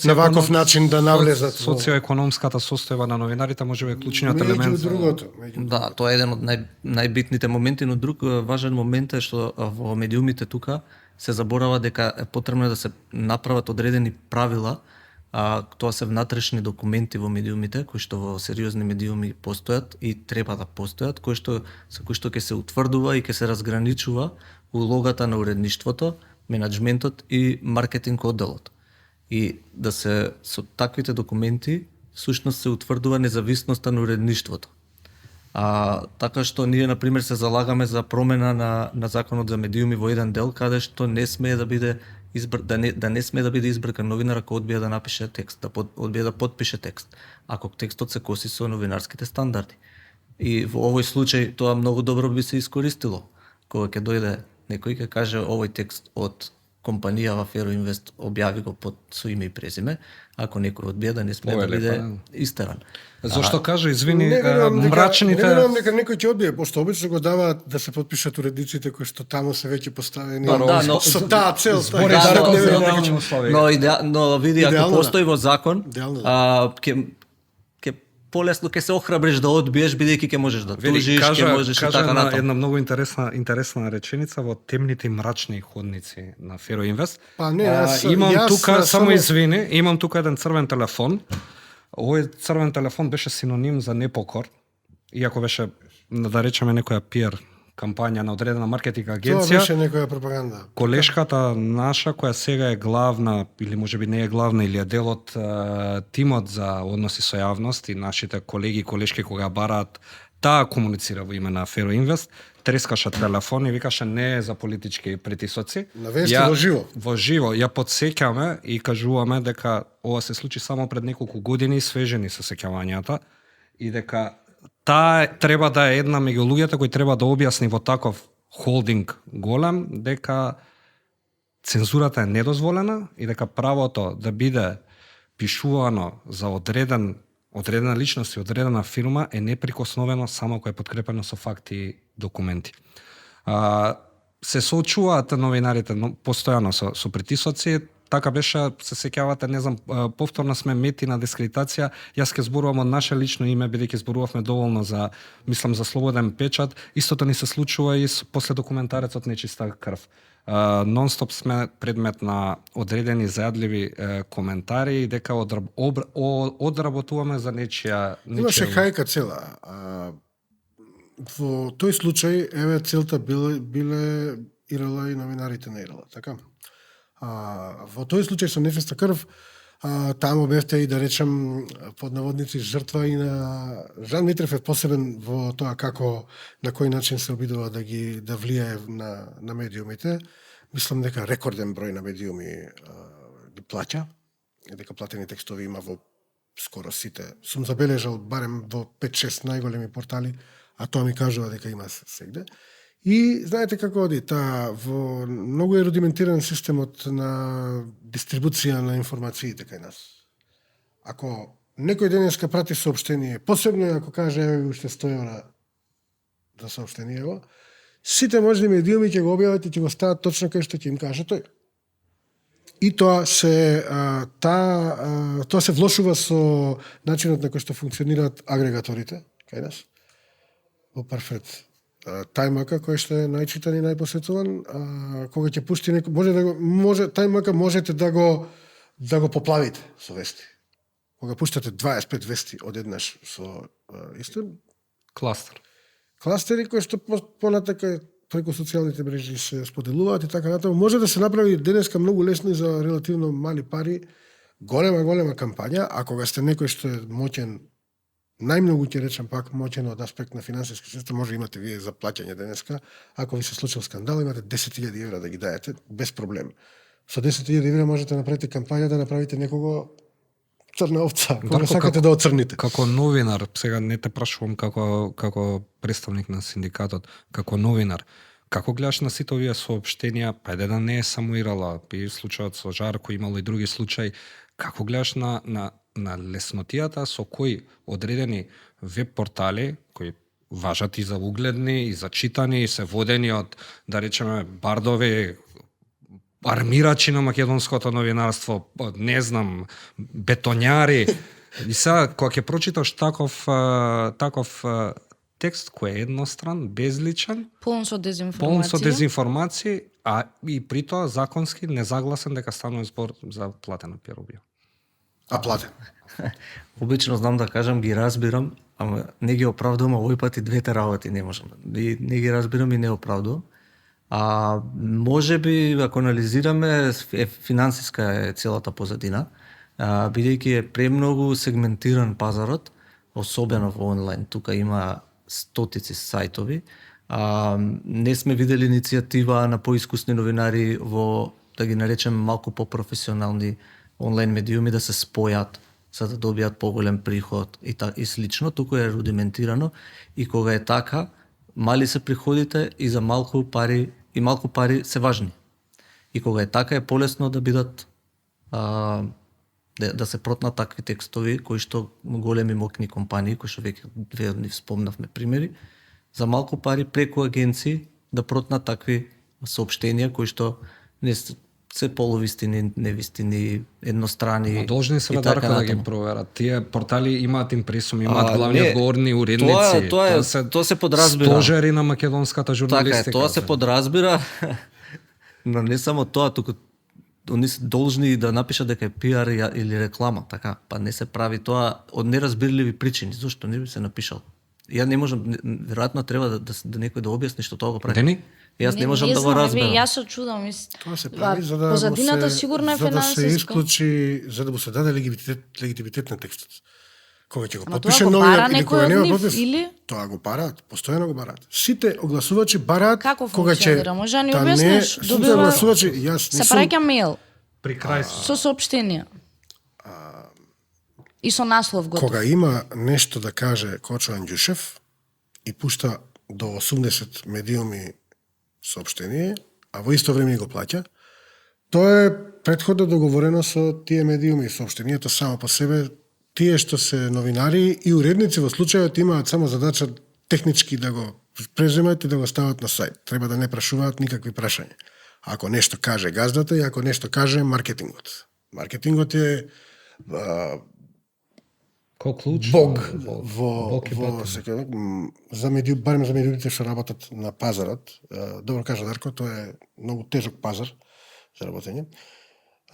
C: на ваков начин да навлезат во
A: социоекономската состојба на новинарите можеби е клучниот елемент.
C: меѓу другото.
D: Да, тоа е еден од најбитните моменти, но друг важен момент е што во медиумите тука се заборава дека е потребно да се направат одредени правила, тоа се внатрешни документи во медиумите, кои што во сериозни медиуми постојат и треба да постојат, кои што ќе се утврдува и ќе се разграничува улогата на уредништвото, менаџментот и маркетинг одделот. И да се со таквите документи всушност се утврдува независноста на уредништвото. Така што ние на пример се залагаме за промена на законот за медиуми во еден дел каде што не смее да биде да не сме да биде избркан новинар ако одбија да напише текст, одбија да подпише текст, ако текстот се коси со новинарските стандарди. И во овој случај тоа многу добро би се искористило. Кога ќе дојде некој ќе каже овој текст од компанија во Фероинвест објави го со име и презиме, ако некој одбие да не сме да биде истеран.
A: Зошто кажа, извини,
C: Не верувам
A: мрачните...
C: Не верувам дека некој ќе одбие, пошто обично го даваат да се потпишат уредниците кои што таму се веќе поставени.
D: Но
C: со таа цел,
A: збори
C: така,
A: за
C: не верувам
A: идеални
C: дека ќе-
A: услови.
D: Но види, ако
C: Идеално,
D: постои во закон,
C: Идеално,
D: ќе полесно ќе се охрабриш да одбиеш бидејќи ќе можеш да тужиш, ќе можеш и така натаму.
A: една многу интересна реченица во темните и мрачни ходници на Фероинвест.
C: Па не, јас
A: имам тука
C: само
A: извини, имам тука еден црвен телефон. Овој црвен телефон беше синоним за непокор, иако беше да речеме некоја пиар кампања на одредена маркетинг
C: Тоа
A: агенција.
C: беше некоја пропаганда.
A: Колешката наша, која сега е главна, или можеби не е главна, или е дел од тимот за односи со јавност и нашите колеги и колешки кога бараат таа комуницира во име на Фероинвест, трескаше телефон и викаше не е за политички притисоци.
C: На вести во живо.
A: Во живо. Ја подсеќаме и кажуваме дека ова се случи само пред неколку години, свежени се сеќавањата, и дека таа треба да е една меѓу луѓето кои треба да објасни во таков холдинг голем дека цензурата е недозволена и дека правото да биде пишувано за одредена личност и одредена фирма е неприкосновено само ако е подкрепено со факти и документи. Се соочуваат новинарите постојано со притисоци. Така беше, се сеќавате, не знам, повторно сме мети на дискредитација. Јас ќе зборувам од наше лично име, бидејќи зборувавме доволно за, мислам, за слободен печат. Истото ни се случува и после документарецот Нечиста крв. Нонстоп сме предмет на одредени зајадливи коментари и дека одработуваме за нечија...
C: Имаше хајка цела. Во тој случај, еве, целта биле Ирала и новинарите на Ирала, така? Во тој случај со Нечиста крв, таму бевте и да речем под наводници жртва и на Жан Митрев е посебен во тоа како на кој начин се обидува да влијае на медиумите. Мислам дека рекорден број на медиуми ги плаќа, дека платени текстови има во скоро сите. Сум забележал барем во 5-6 најголеми портали, а тоа ми кажува дека има сегде. И знаете како оди, во многу е рудиментиран системот на дистрибуција на информациите кај нас. Ако некој денеска прати соопштение, посебно ако каже еве уште 100 евра за соопштението, сите можни медиуми ќе го објават и ќе го стават точно кај што ќе им каже тој. И тоа се влошува со начинот на кој што функционираат агрегаторите кај нас. Во Парфет тајмака кој што е најчитан и најпосетуван, кога ќе пушти некој, тајмака можете да го поплавите со вести. Кога пуштате 25 вести одеднаш со исто кластери кои што понатака преку социјалните мрежи се споделуваат и така натаму, може да се направи денеска многу лесно и за релативно мали пари голема кампања, а кога сте некој што е моќен, најмногу ќе речам пак моќен од аспект на финансиски систем, може имате вие за плаќање денеска, ако ви се случил скандал, имате 10.000 евра да ги даете без проблем. Со 10.000 евра можете да направите кампања да направите некого црна овца, кога сакате да оцрните.
A: Како новинар, сега не те прашувам како представник на синдикатот, како новинар, како гледаш на сите овие соопштенија, па да не е само Ирала, и случајот со Жарко, имало и други случаи, како гледаш на леснотијата со кои одредени веб портали, кои важат и за угледни, и за читани, и се водени од, да речеме, бардови, армирачи на македонското новинарство, не знам, бетонјари. И сега, кога ќе прочиташ таков текст кој е едностран, безличен,
B: полн со дезинформација,
A: а и при тоа законски незагласен дека станува збор за платена пиар.
C: А платен.
D: Обично знам да кажам, ги разбирам, ама не ги оправдувам, овој пат и двете работи не можам. Не ги разбирам и не оправдувам. Може би, ако анализираме, финансиска е целата позадина, бидејќи е премногу сегментиран пазарот, особено во онлайн. Тука има стотици сајтови. Не сме видели иницијатива на поискусни новинари во, да ги наречем малку попрофесионални онлайн медиуми да се спојат за да добијат поголем приход и слично, туку е рудиментирано и кога е така, мали се приходите и за малку пари се важни. И кога е така е полесно да бидат да се протнат такви текстови кои што големи мокни компании, кои што веќе ни спомнавме примери, за малку пари преку агенции да протнат такви соопштенија кои што не се полувистини, невистини, еднострани.
A: Но должни се
D: и така
A: Дарко да ги
D: натаму.
A: проверат. Тие портали имаат импресум, имаат главни одговорни уредници.
D: Тоа се подразбира.
A: Стожери на македонската
D: Така
A: журналистика.
D: е, тоа се подразбира, но не само тоа, туку они се должни да напишат дека е пиар или реклама, така, па не се прави тоа од неразбирливи причини, зашто не би се напишал. Ја не можам, веројатно треба да некој да објасни што тоа го прави.
A: Дени?
D: Јас не можам да го
B: знам,
D: разберам.
B: Јас се чудам.
C: Тоа се прави за да
B: позадината
C: му се,
B: сигурно е
C: за да се
B: финансиска.
C: исклучи, за да му се даде легитимитет на текстот. Кога ќе го
B: Ама
C: подпише
B: тоа го
C: новинар
B: бара
C: или
B: некој
C: кога
B: од
C: нема
B: нив,
C: подпис,
B: или?
C: тоа го бараат, постојано го бараат. Сите огласувачи бараат
B: Како
C: кога ќе
B: функционира? Може да ни
C: не,
B: објасниш?
C: сите
B: Добива-
C: огласувачи, јас
B: Се
C: не сум
B: праќа мејл
A: При крај
B: со соопштенија. И со наслов готов.
C: кога има нешто да каже Кочо Анѓушев и пушта до 80 медиуми соопштение, а во исто време го плаќа, тоа е претходно договорено со тие медиуми. Соопштението само по себе, тие што се новинари и уредници во случајот имаат само задача технички да го преземат и да го стават на сајт. Треба да не прашуваат никакви прашања. Ако нешто каже газдата и ако нешто каже маркетингот. Маркетингот е
A: Кој клуч?
C: Бог
A: Бог и
C: во
A: батер.
C: барем за медиумите што работат на пазарот. Добро кажа Дарко, тоа е многу тежок пазар за работење.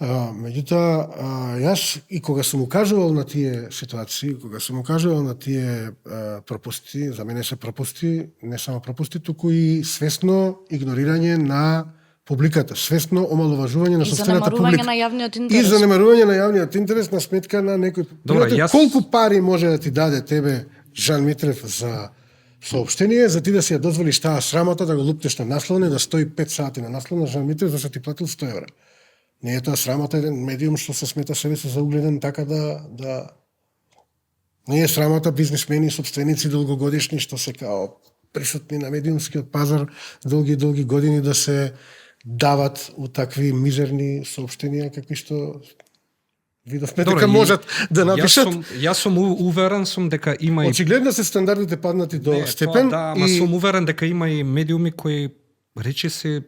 C: Меѓутоа, јас и кога сум укажувал на тие ситуации, кога сум укажувал на тие пропусти, за мене се пропусти, не само пропусти, туку и свесно игнорирање на публиката, свесно омаловажување на
B: И
C: собствената
B: занемарување
C: публика.
B: на јавниот
C: И
B: интерес.
C: занемарување на јавниот интерес на сметка на некој.
A: Добро,
C: Пирате,
A: јас-
C: колку пари може да ти даде тебе Жан Митрев за соопштение, за ти да си ја дозволиш таа срамота да го луптеш на насловна и да стои 5 сати на наслов на Жан Митрев за да ти платил 100 евра. Не е тоа срамота еден медиум што се смета себе се за угледен така да не е срамота бизнисмени, собственици долгогодишни што се као присутни на медиумскиот пазар долги години да се дават у такви мизерни соопштенија какви што видовме дека можат да напишат.
A: Јас сум уверен дека има и
C: Очигледно се стандардите паднати до степен
A: тоа, да, ама
C: и
A: сум уверен дека има и медиуми кои речи се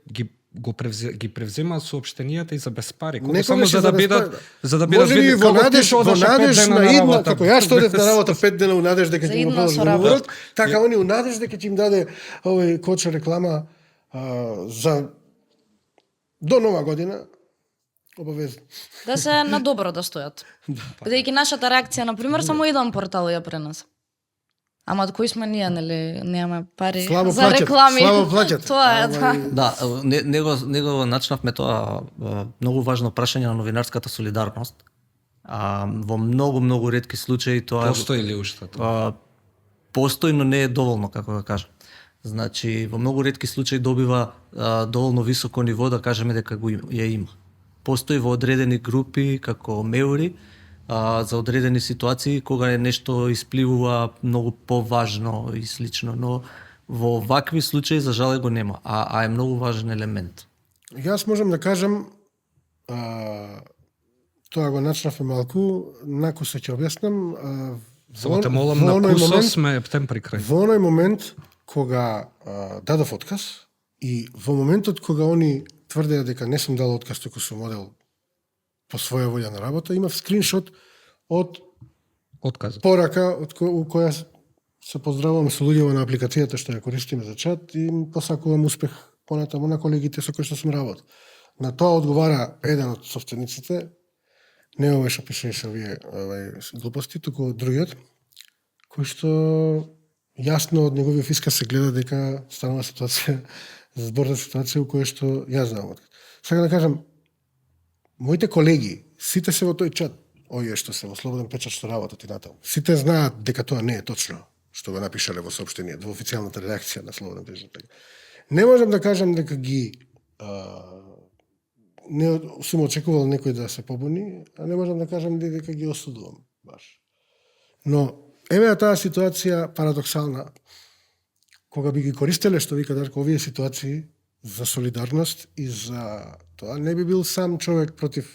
A: ги превземаат соопштенијата и за без пари. Колку
C: некогаш
A: само
C: е
A: за да
C: без
A: бидат
C: пари.
A: за да бидат
C: може ли
A: видни
C: во
A: како ти
C: надеж,
A: што
C: во
A: одеше 5
C: надеж
A: дена
C: на
A: на
C: идна,
A: работа.
C: како ја што одев на работа 5 дена у надеж дека
B: За
C: ќе ми
B: идна
C: продолжи
B: со работа.
C: договорот, така они у надеж дека ќе им даде овој Кочо реклама за до нова година обавезно.
B: Да се на добро да стојат. Бидејќи нашата реакција, на пример, само еден портал ја пренесе. Ама од кои сме ние, нели, немаме пари
C: Слабо
B: за
C: плаќат,
B: реклами.
C: слабо плаќат.
B: Тоа е,
C: Ама
B: да.
C: и-
D: Да, него начнавме тоа многу важно прашање на новинарската солидарност. Во многу ретки случаи тоа
A: Постои ли уште тоа?
D: постои, но не е доволно, како да кажам. Значи, во многу ретки случаи добива доволно високо ниво да кажеме дека ја има. Постои во одредени групи, како меури, за одредени ситуации, кога е нешто испливува многу поважно и слично, но во вакви случаи, за жал, го нема, а е многу важен елемент.
C: Јас можам да кажам тоа го начнавме малку, накуса ќе објаснам.
A: Само те молам на кусо сме птен при крај.
C: Во оној момент кога дадов отказ и во моментот кога они тврдеа дека не сум дал отказ, туку сум одел по своја волја на работа, имав скриншот од
A: Отказ.
C: порака у која се поздравувам со луѓето на апликацијата што ја користиме за чат и им посакувам успех понатаму на колегите со кои што сум работел. На тоа одговара еден од собствениците, не овој што пишеше овие глупости, туку другиот, кој што јасно од неговиот исказ се гледа дека станува ситуација, зборна ситуација у која што јас знам. Сега да кажам, моите колеги, сите се во тој чат, овие што се во слободен печат што работат и натаму. Сите знаат дека тоа не е точно што го напишале во соопштението, во официјалната реакција на слободен печат. Не можам да кажам дека ги не сум очекувал некој да се побуни, а не можам да кажам дека ги осудувам баш. Но еве таа ситуација парадоксална, кога би ги користеле, што вика Дарко, овие ситуации за солидарност и за тоа, не би бил сам човек против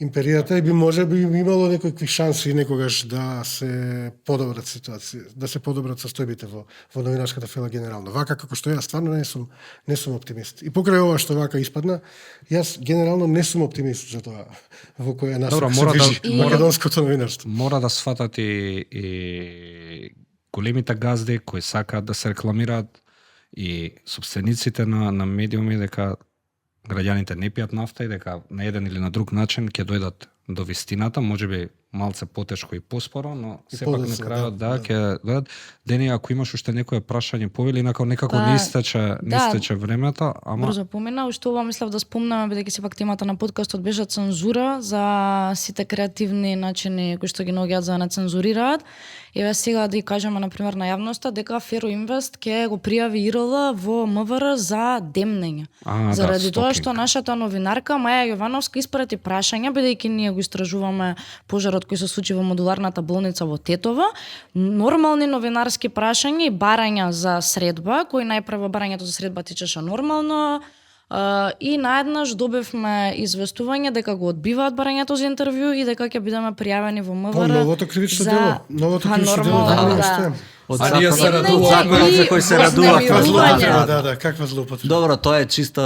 C: империјата и би може би имало некои шанси некогаш да се подобрат ситуации, да се подобрат состојбите во новинарската фела генерално. Вака како што јас стварно не сум оптимист. И покрај ова што вака испадна, јас генерално не сум оптимист за тоа во која насока се движи македонското новинарство.
A: Мора да сватат и големите газди кои сакаат да се рекламираат и собствениците на медиуми дека граѓаните не пијат нафта и дека на еден или на друг начин ќе дојдат до вистината, можеби малце потешко и поспоро, но сепак на крајот ќе дојдат. Дени, ако имаш уште некое прашање повели, некако не истече времето, ама
B: брзо помина, уште ова мислев да спомнеме, бидејќи сепак темата на подкастот беше цензура за сите креативни начини кои што ги наоѓаат за да не цензурираат. Еве сега да ја кажеме на пример на јавноста дека Феро Инвест ќе го пријави ИРЛ во МВР за демнење. Заради тоа што нашата новинарка Маја Јовановска испрати прашања, бидејќи ние го истражуваме пожарот кој се случи во модуларната болница во Тетово, нормални новинарски прашања и барања за средба, кој најпрво барањето за средба течеше нормално, и наеднаш добивме известување дека го одбиваат барањето за интервју и дека ќе бидеме пријавени во МВР.
C: Новото кривично дело,
D: Од законот за кој се радува.
C: Да, каква злоупотреба.
D: Добро, тоа е чисто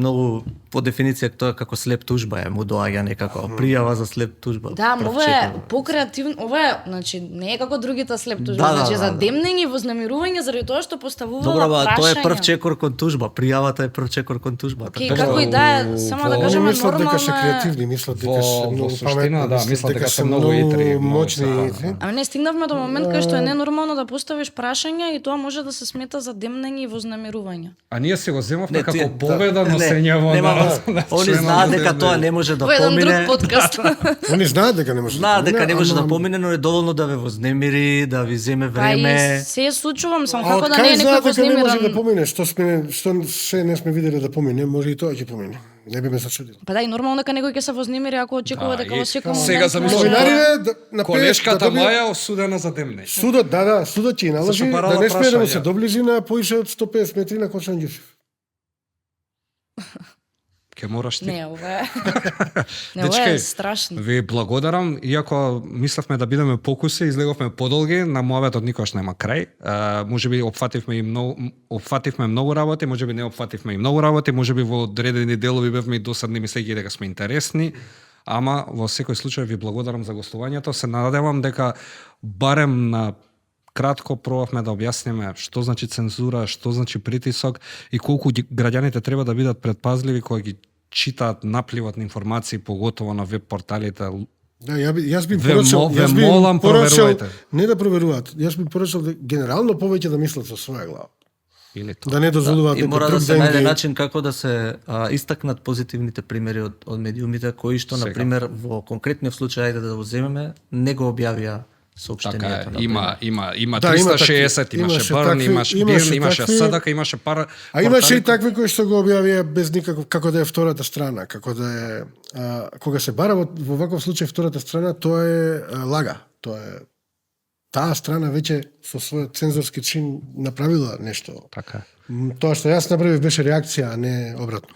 D: многу по дефиниција тоа како слеп тужба е, му доаѓа некако пријава за слеп тужба.
B: Да, ова е покреативно, ова е, значи не е како другите слеп тужба, значи за демнење и вознемирување заради тоа што поставувала прашања.
D: Добро, тоа е прв чекор кон тужба, пријавата е прв чекор кон тужба.
B: Како и да е, само да кажеме
C: мислат дека се креативни, мислат дека се многу паметни,
A: мислат дека се многу итри,
C: моćни.
B: Ами не стигнавме до момент кај што е ненормално да поставиш прашања и тоа може да се смета за демнење и вознемирување.
A: А ние се го земавме како победа, но се нема.
D: Они знаат дека тоа не може да помине.
B: Еден друг подкаст.
C: Они знаат дека не може да помине.
D: Знаат дека не може да помине, но е доволно да ве вознемири, да ви земе време.
B: Се случувам, само како да не е некој вознемиран.
C: Не може да помине, што се не сме виделе да помине, може и тоа ќе помине. Не би ме зачудило.
B: Па да, и нормално дека некој ќе се вознемири ако очекува дека во секој момент.
A: Сега замислувам. Колешката Маја осудена за демнење.
C: Судот, судот ќе наложи да не смее да му се доближи на поише од 150 метри на Кочан Ѓурчев.
A: Ке мораш ти.
B: Не, ова е страшно.
A: Ви благодарам, иако мислевме да бидеме покуси, излеговме подолги, на муаветот никош нема крај. Можеби опфативме многу работи, можеби не опфативме и многу работи, можеби во одредени делови бевме и досадни мислејќи дека сме интересни, ама во секој случај ви благодарам за гостувањето. Се надевам дека барем на кратко пробавме да објасниме што значи цензура, што значи притисок и колку граѓаните треба да бидат предпазливи кога ги читаат напливот на информации, поготово на веб порталите.
C: Да, јас би порачал, не да проверуваат, јас би порачал генерално повеќе да мислат со своја глава. Да не дозволуваат
D: и мора да се најде начин како да се истакнат позитивните примери од медиумите кои што на пример во конкретниот случај да го земеме не го објавија соопштението.
A: Така, има 360, имаше Барн, имаше Бирн, имаше Садака, имаше пара.
C: А имаше и такви кои што го објавија без никаков, како да е втората страна, како да е кога се бара во ваков случај втората страна, тоа е лага. Тоа е таа страна веќе со својот цензорски чин направила нешто.
A: Така.
C: Тоа што јас направив беше реакција, а не обратно.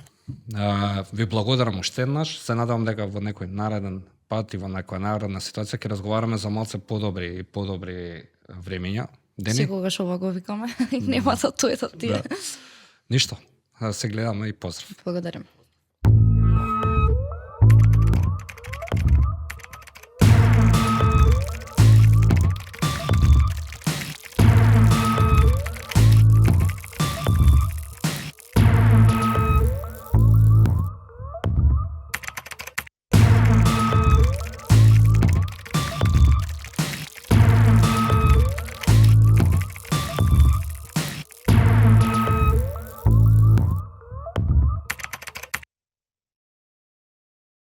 A: Ви благодарам уште еднаш. Се надевам дека во некој нареден пат и во некоја наредна ситуација ќе разговараме за малце подобри времења. Дени?
B: Секогаш ова го викаме и нема да тоа да ти е.
A: Ништо. Се гледаме и поздрав.
B: Благодарам.